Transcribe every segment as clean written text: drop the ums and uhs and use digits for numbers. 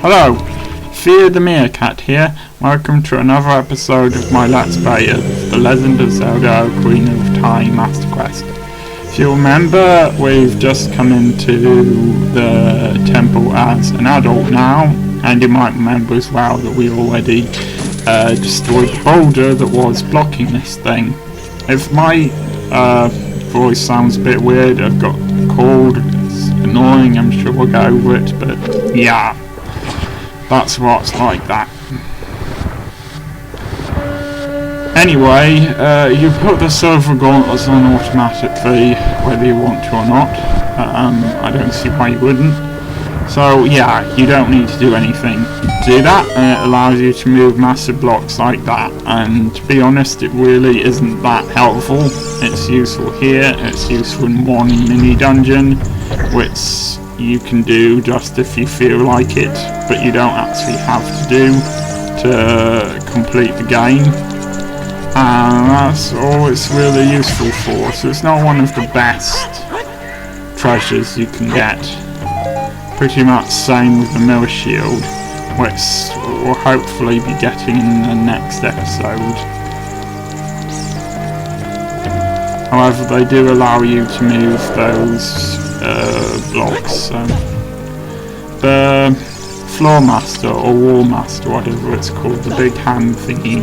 Hello, Fear the Meerkat here. Welcome to another episode of my Let's Play of The Legend of Zelda Ocarina of Time Master Quest. If you remember, we've just come into the temple as an adult now, and you might remember as well that we already destroyed the boulder that was blocking this thing. If my voice sounds a bit weird, I've got a cold, it's annoying, I'm sure we'll get over it, but yeah, that's what's like that. Anyway, you put the silver gauntlets on automatically, whether you want to or not. I don't see why you wouldn't. So yeah, you don't need to do anything to do that, and it allows you to move massive blocks like that, and to be honest, it really isn't that helpful. It's useful here, it's useful in one mini dungeon, which you can do just if you feel like it, but you don't actually have to do to complete the game, and that's all it's really useful for. So it's not one of the best treasures you can get. Pretty much same with the mirror shield, which we'll hopefully be getting in the next episode. However, they do allow you to move those blocks. So the floor master or wall master, whatever it's called, the big hand thingy,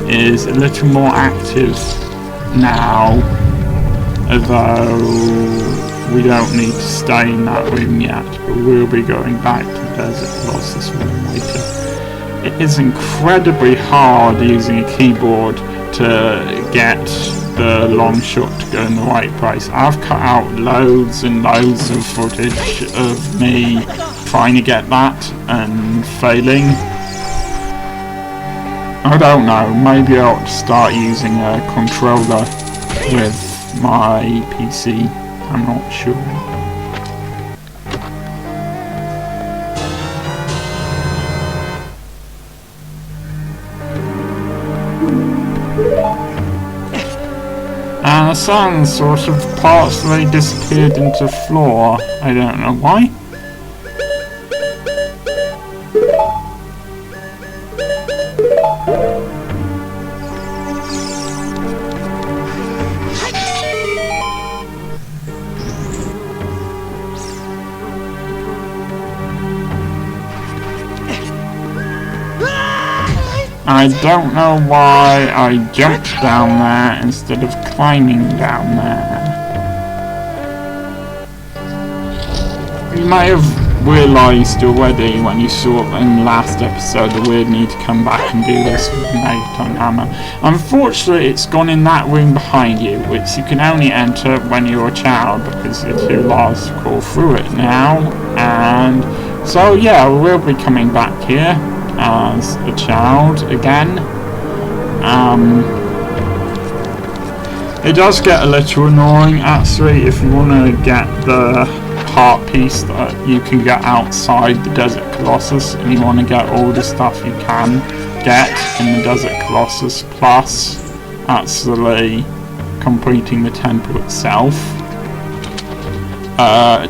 is a little more active now, although we don't need to stay in that room yet, but we'll be going back to the Desert Colossus room later. It is incredibly hard using a keyboard to get the long shot to go in the right place. I've cut out loads and loads of footage of me trying to get that and failing. I don't know, maybe I ought to start using a controller with my PC. I'm not sure. And the sun sort of partially disappeared into floor. I don't know why. I don't know why I jumped down there instead of climbing down there. You may have realised already when you saw it in the last episode that we'd need to come back and do this with the Megaton Hammer. Unfortunately, it's gone in that room behind you, which you can only enter when you're a child because you're too large to crawl through it now. And so yeah, we'll be coming back here as a child again. It does get a little annoying actually if you want to get the heart piece that you can get outside the Desert Colossus, and you want to get all the stuff you can get in the Desert Colossus plus actually completing the temple itself.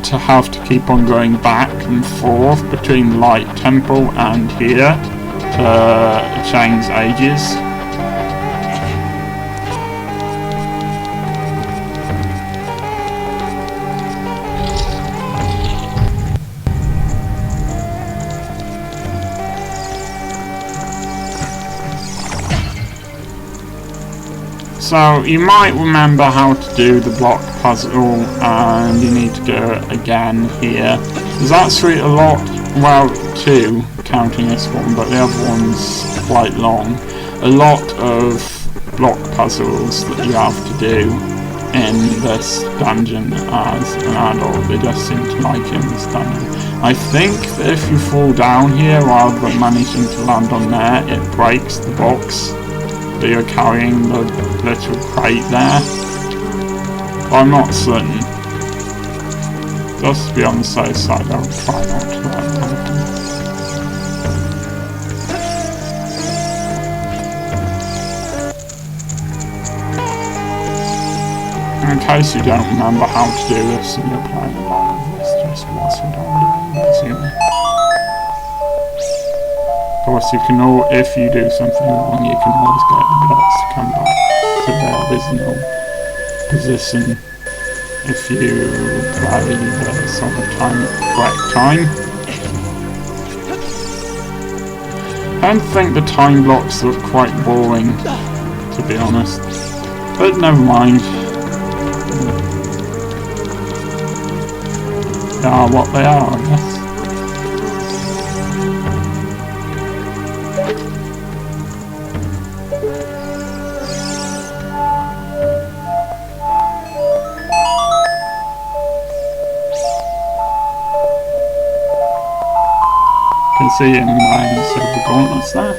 To have to keep on going back and forth between the Light Temple and here to change ages. So you might remember how to do the block puzzle, and you need to go again here. There's actually a lot, well, two, counting this one, but the other one's quite long. A lot of block puzzles that you have to do in this dungeon as an adult. They just seem to like it in this dungeon. I think that if you fall down here rather than managing to land on there, it breaks the box that you're carrying, the little crate there. But I'm not certain. Just to be on the safe side, I'll try not to let that happen. In case you don't remember how to do this and you're playing along, it's just what I'm doing, assuming. Of course, you can if you do something wrong, you can always get the blocks to come back to their original position if you play the sort of correct time. I don't think the time blocks look quite boring, to be honest, but never mind. They are what they are, I guess. You can see him wearing silver gauntlets there.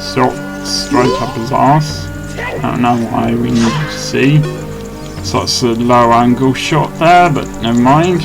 So straight up his arse. I don't know why we need to see. So that's a low angle shot there, but never mind.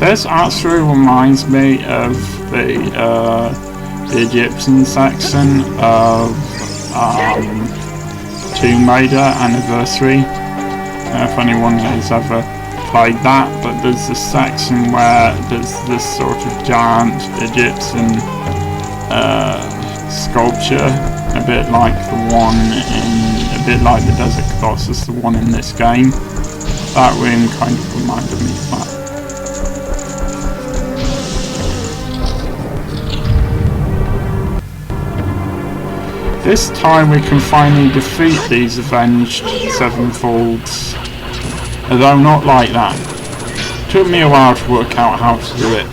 This actually reminds me of the Egyptian section of Tomb Raider Anniversary. If anyone has ever played that, but there's this section where there's this sort of giant Egyptian sculpture, a bit like the Desert Colossus, the one in this game. That room kind of reminded me of that. This time we can finally defeat these avenged sevenfolds, although not like that. It took me a while to work out how to do it.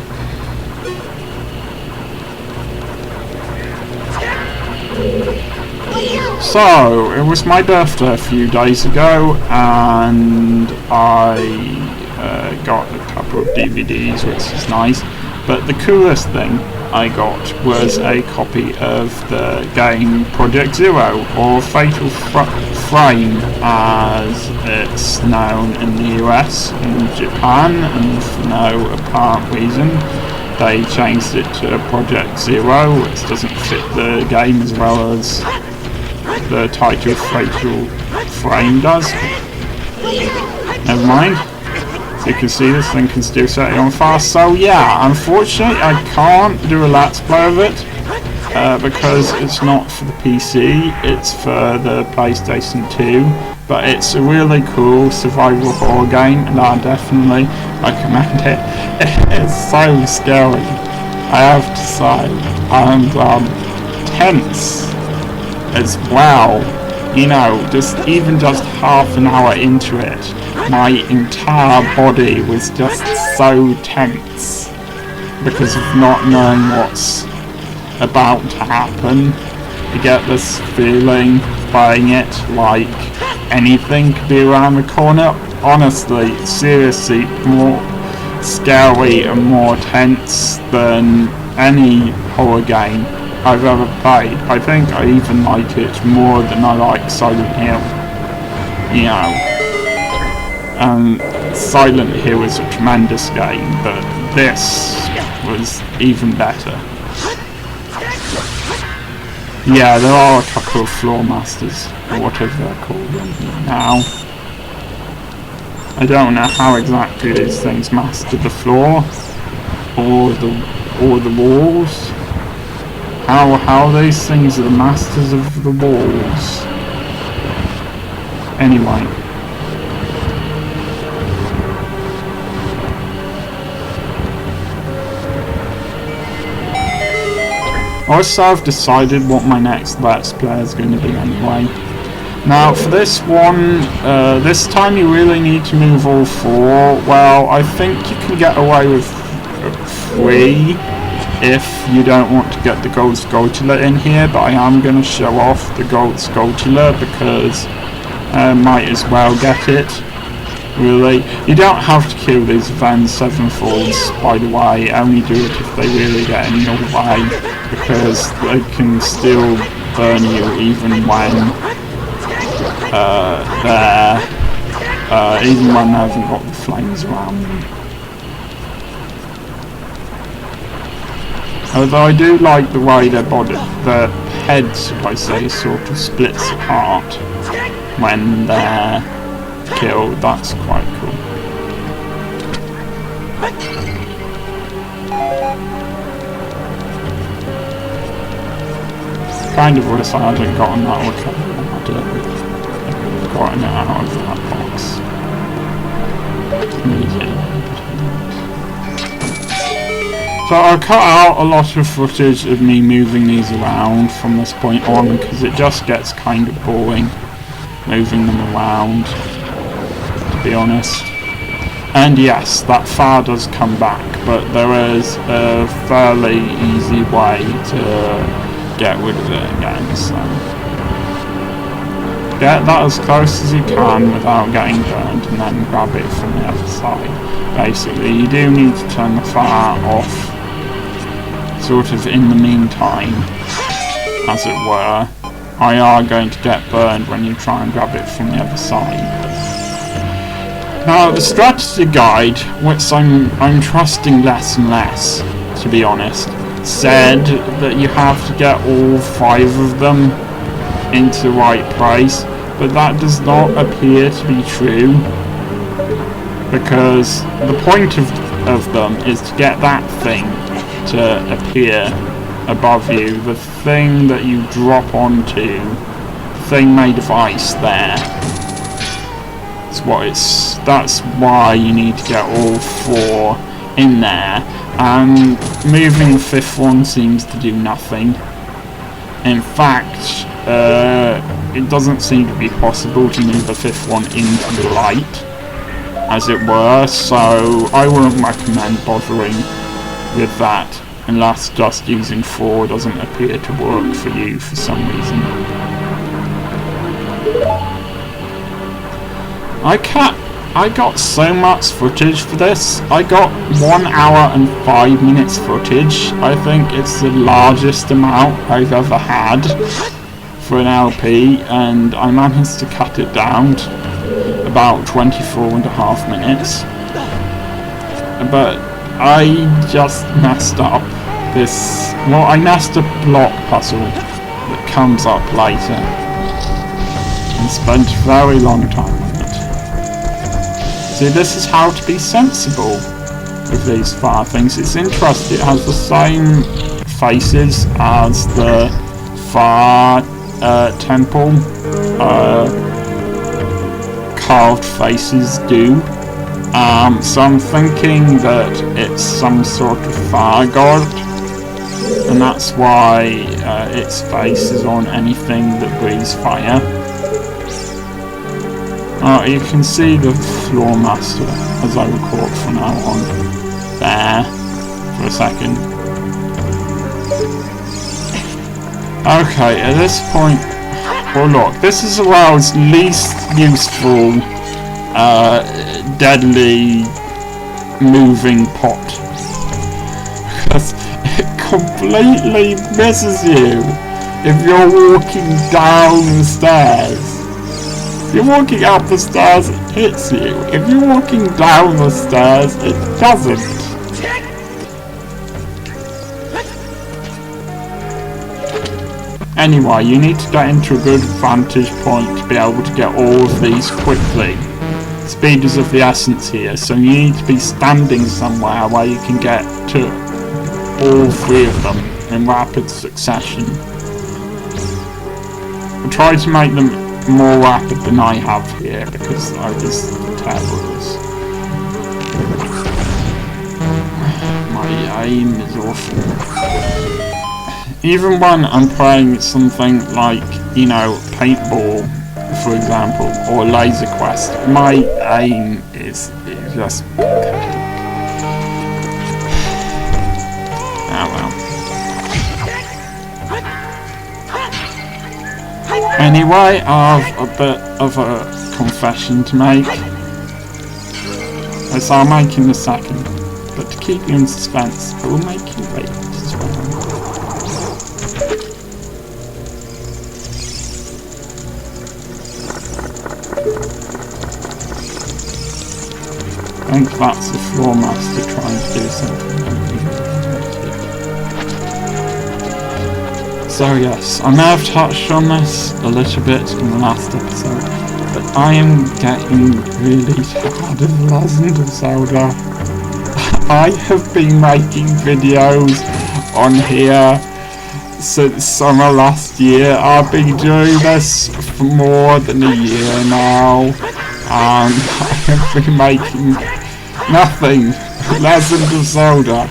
So, it was my birthday a few days ago, and I got a couple of DVDs, which is nice, but the coolest thing I got was a copy of the game Project Zero, or Fatal Frame as it's known in the US and Japan, and for no apparent reason they changed it to Project Zero, which doesn't fit the game as well as the title Fatal Frame does. Never mind. You can see this thing can still set it on fast. So yeah, unfortunately I can't do a let's play of it because it's not for the PC, it's for the PlayStation 2, but it's a really cool survival horror game and I definitely recommend it. It's so scary, I have to say, and tense as well. You know, just half an hour into it, my entire body was just so tense because of not knowing what's about to happen. You get this feeling playing it like anything could be around the corner. Honestly, seriously, more scary and more tense than any horror game I've ever played. I think I even like it more than I like Silent Hill. You know, Silent Hill is a tremendous game, but this was even better. Yeah, there are a couple of floor masters, or whatever they're called now. I don't know how exactly these things master the floor or the walls. How these things are the masters of the walls. Anyway. Also, I've decided what my next Let's Play is going to be anyway. Now, for this one, this time you really need to move all four. Well, I think you can get away with 3 if you don't want to get the gold Skulltula in here, but I am going to show off the gold Skulltula because I might as well get it. really. You don't have to kill these Ven Sevenfolds, by the way. Only do it if they really get in your way, because they can still burn you even when even when they haven't got the flames around them. Although I do like the way their heads, I say, sort of splits apart when they're killed. That's quite cool. Kind of wish I hadn't gotten that Ocarina. I'd gotten it out of that box. So I cut out a lot of footage of me moving these around from this point on, because it just gets kind of boring moving them around, to be honest. And yes, that fire does come back, but there is a fairly easy way to get rid of it again, so get that as close as you can without getting burned, and then grab it from the other side. Basically, you do need to turn the fire off sort of in the meantime, as it were. I are going to get burned when you try and grab it from the other side. Now, the strategy guide, which I'm trusting less and less, to be honest, said that you have to get all 5 of them into the right place, but that does not appear to be true, because the point of them is to get that thing to appear above you, the thing that you drop onto, the thing made of ice there. That's why you need to get all 4 in there, and moving the 5th one seems to do nothing. In fact, it doesn't seem to be possible to move the 5th one into the light, as it were, so I wouldn't recommend bothering with that unless just using 4 doesn't appear to work for you for some reason. I got so much footage for this. I got 1 hour and 5 minutes footage. I think it's the largest amount I've ever had for an LP, and I managed to cut it down to about 24.5 minutes. But I just messed up this. Well, I messed up a block puzzle that comes up later, and spent a very long time on it. See, this is how to be sensible with these fire things. It's interesting, it has the same faces as the fire temple carved faces do. So I'm thinking that it's some sort of fire god, and that's why its face is on anything that breathes fire. You can see the floor master, as I record from now on, there, for a second. Okay, at this point, well look, this is the world's least useful, deadly, moving pot. Because it completely misses you if you're walking down the stairs. If you're walking up the stairs, it hits you. If you're walking down the stairs, it doesn't. Anyway, you need to get into a good vantage point to be able to get all of these quickly. Speed is of the essence here, so you need to be standing somewhere where you can get to all 3 of them in rapid succession. I'll try to make them more rapid than I have here, because I just terrible at this. My aim is awful. Even when I'm playing something like, you know, paintball, for example, or Laser Quest, my aim is just pathetic. Oh well. Anyway, I have a bit of a confession to make. As I'll make in a second. But to keep you in suspense, I will make you wait as well. I think that's the floor master trying to do something. So yes, I may have touched on this a little bit in the last episode, but I am getting really tired of Legend of Zelda. I have been making videos on here since summer last year. I've been doing this for more than a year now, and I have been making nothing. Legend of Zelda.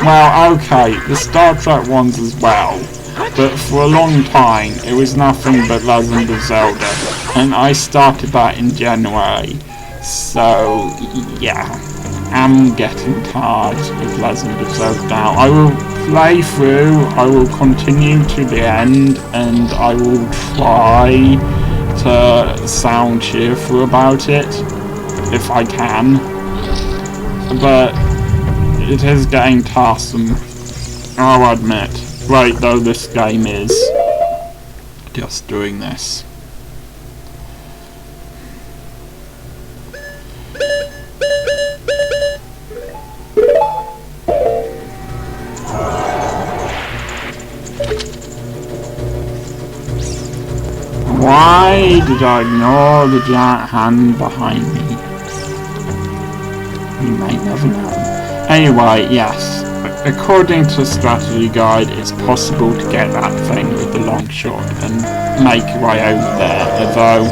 Well, okay, the Star Trek ones as well, but for a long time it was nothing but Legend of Zelda, and I started that in January. So yeah, I'm getting tired of Legend of Zelda now. I will play through, I will continue to the end, and I will try to sound cheerful about it if I can, but it is getting tiresome, I'll admit. Great though this game is, just doing this. Why did I ignore the giant hand behind me? You may never know. Anyway, yes, according to the strategy guide, it's possible to get that thing with the long shot and make your way over there, although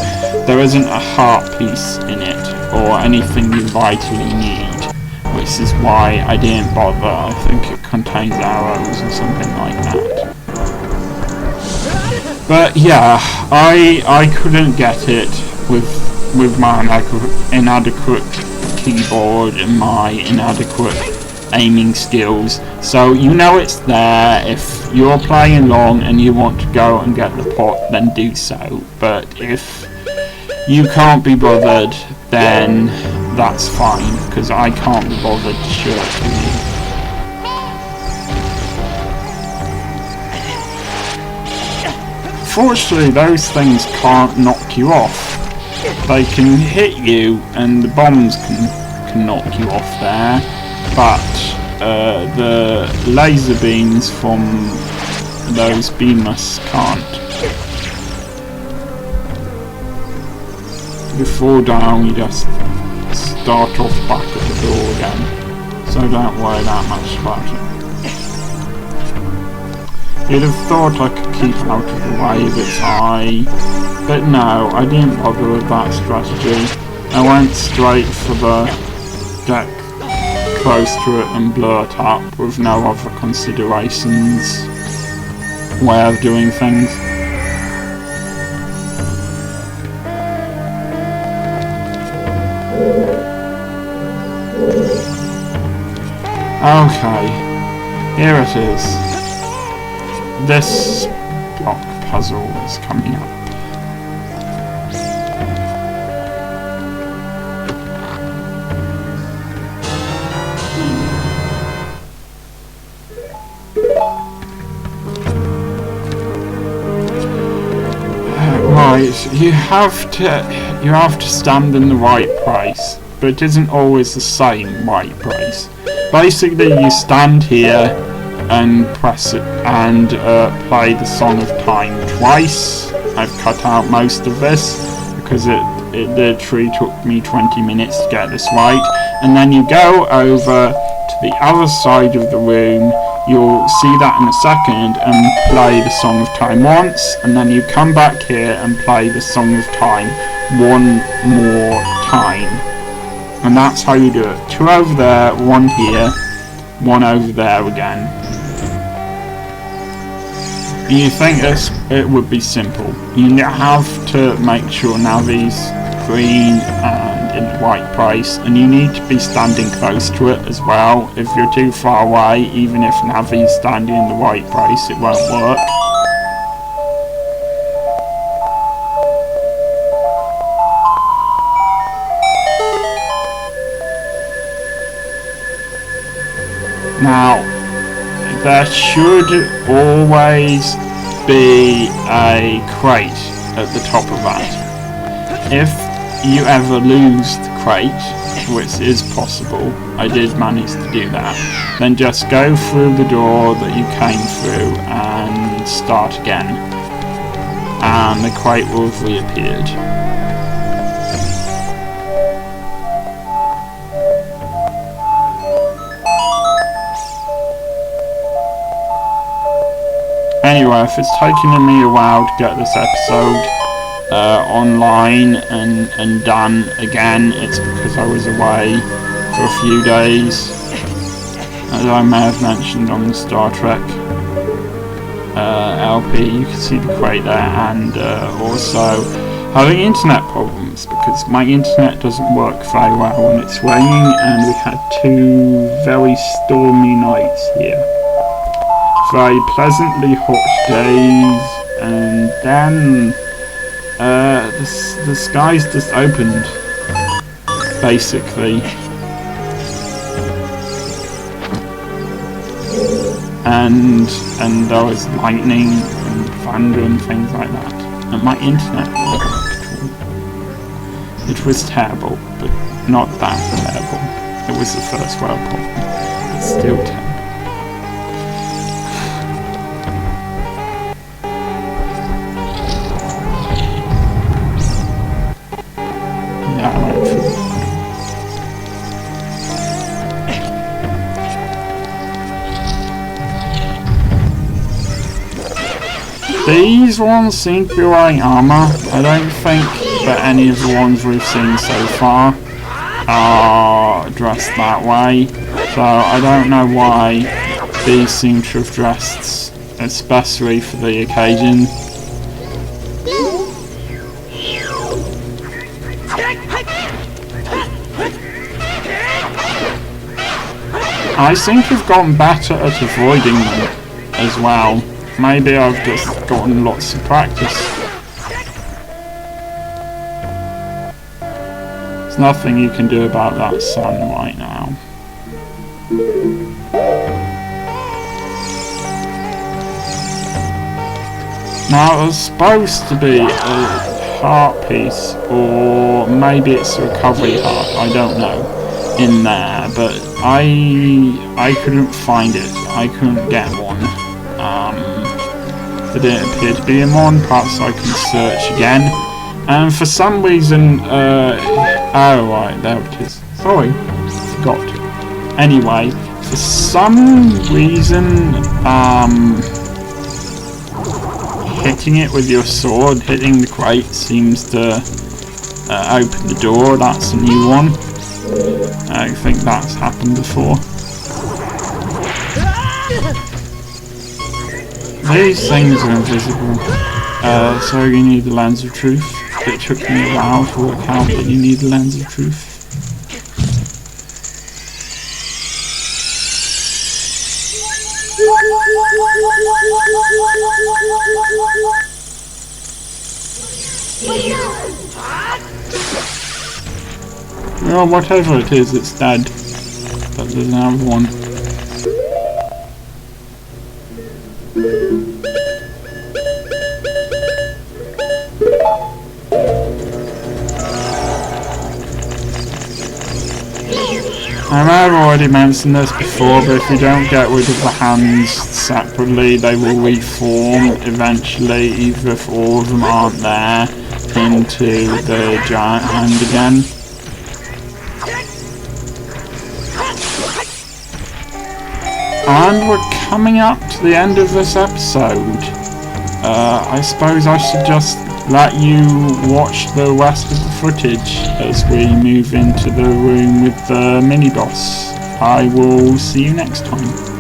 there isn't a heart piece in it or anything you vitally need, which is why I didn't bother. I think it contains arrows or something like that. But yeah, I couldn't get it with my inadequate keyboard and my inadequate aiming skills. So you know it's there. If you're playing along and you want to go and get the pot, then do so. But if you can't be bothered, then that's fine, because I can't be bothered to show it to you. Fortunately, those things can't knock you off. They can hit you, and the bombs can knock you off there, but the laser beams from those beamers can't. You fall down, you just start off back at the door again, so don't worry that much about it. You'd have thought I could keep out of the way of its eye, but no, I didn't bother with that strategy. I went straight for the get close to it and blow it up with no other considerations way of doing things. Okay, here it is. This block puzzle is coming up. Right, you have to stand in the right place, but it isn't always the same right place. Basically, you stand here and press it and play the Song of Time twice. I've cut out most of this because it literally took me 20 minutes to get this right. And then you go over to the other side of the room. You'll see that in a second, and play the Song of Time once, and then you come back here and play the Song of Time one more time. And that's how you do it. 2 over there, 1 here, 1 over there again. And you think it would be simple. You have to make sure Navi's green and in the right place, and you need to be standing close to it as well. If you're too far away, even if Navi's standing in the right place, it won't work. there should always be a crate at the top of that. If you ever lose the crate, which is possible, I did manage to do that, then just go through the door that you came through and start again, and the crate will have reappeared. Anyway, if it's taking me a while to get this episode online and done again, it's because I was away for a few days, as I may have mentioned on the Star Trek LP. You can see the crate there, and also having internet problems because my internet doesn't work very well when it's raining, and we had 2 very stormy nights here. Very pleasantly hot days, and then the skies just opened, basically, and there was lightning and thunder and things like that, and my internet worked. It was terrible, but not that terrible. It was the first world problem. It's still terrible. These ones seem to be wearing armour. I don't think that any of the ones we've seen so far are dressed that way. So I don't know why these seem to have dressed especially for the occasion. I seem to have gotten better at avoiding them as well. Maybe I've just gotten lots of practice. There's nothing you can do about that sun right now. Now there's supposed to be a heart piece, or maybe it's a recovery heart, I don't know, in there, but I couldn't find it. I couldn't get one. There didn't appear to be in one. Perhaps I can search again. And for some reason, oh right, there it is. Sorry, forgot. Anyway, for some reason, hitting it with your sword, hitting the crate, seems to open the door. That's a new one. I think that's happened before. These things are invisible, so you need the lens of truth. It took me a while to work out that you need the lens of truth. Well, whatever it is, it's dead. But there's another one. I may have already mentioned this before, but if you don't get rid of the hands separately, they will reform eventually, even if all of them aren't there, into the giant hand again. And we're coming up to the end of this episode. I suppose I should just let you watch the rest of the footage as we move into the room with the mini-boss. I will see you next time.